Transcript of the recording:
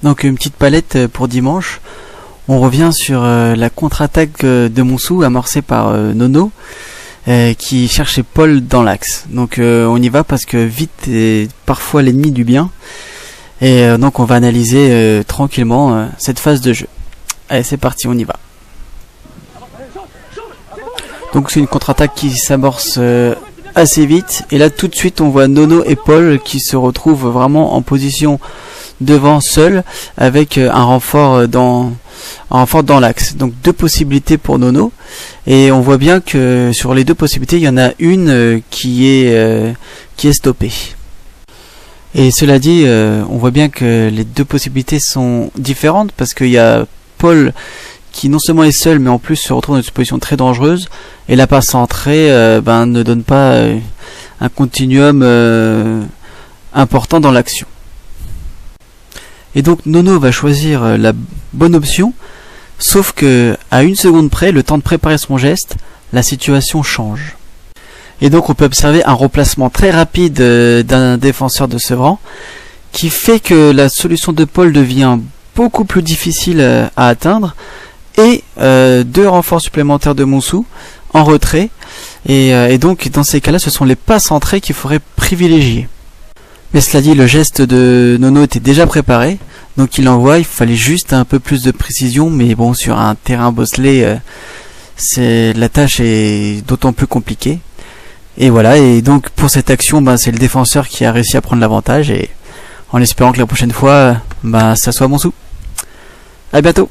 Donc une petite palette pour dimanche. On revient sur la contre-attaque de Monsou amorcée par Nono qui cherchait Paul dans l'axe. Donc on y va parce que vite est parfois l'ennemi du bien. Et donc on va analyser tranquillement cette phase de jeu. Allez, c'est parti, on y va. Donc c'est une contre-attaque qui s'amorce assez vite. Et là tout de suite on voit Nono et Paul qui se retrouvent vraiment en position devant seul avec un renfort dans l'axe. Donc deux possibilités pour Nono. Et on voit bien que sur les deux possibilités, il y en a une qui est stoppée. Et cela dit, on voit bien que les deux possibilités sont différentes parce qu'il y a Paul qui non seulement est seul mais en plus se retrouve dans une position très dangereuse et la passe centrée ne donne pas un continuum important dans l'action. Et donc Nono va choisir la bonne option, sauf que à une seconde près, le temps de préparer son geste, la situation change. Et donc on peut observer un remplacement très rapide d'un défenseur de Sevran qui fait que la solution de Paul devient beaucoup plus difficile à atteindre et deux renforts supplémentaires de Monsou en retrait et donc dans ces cas-là ce sont les passes centrées qu'il faudrait privilégier. Mais cela dit, le geste de Nono était déjà préparé, donc il envoie, il fallait juste un peu plus de précision, mais bon, sur un terrain bosselé, la tâche est d'autant plus compliquée. Et voilà, et donc pour cette action, c'est le défenseur qui a réussi à prendre l'avantage, et en espérant que la prochaine fois, ça soit Monsou. À bientôt.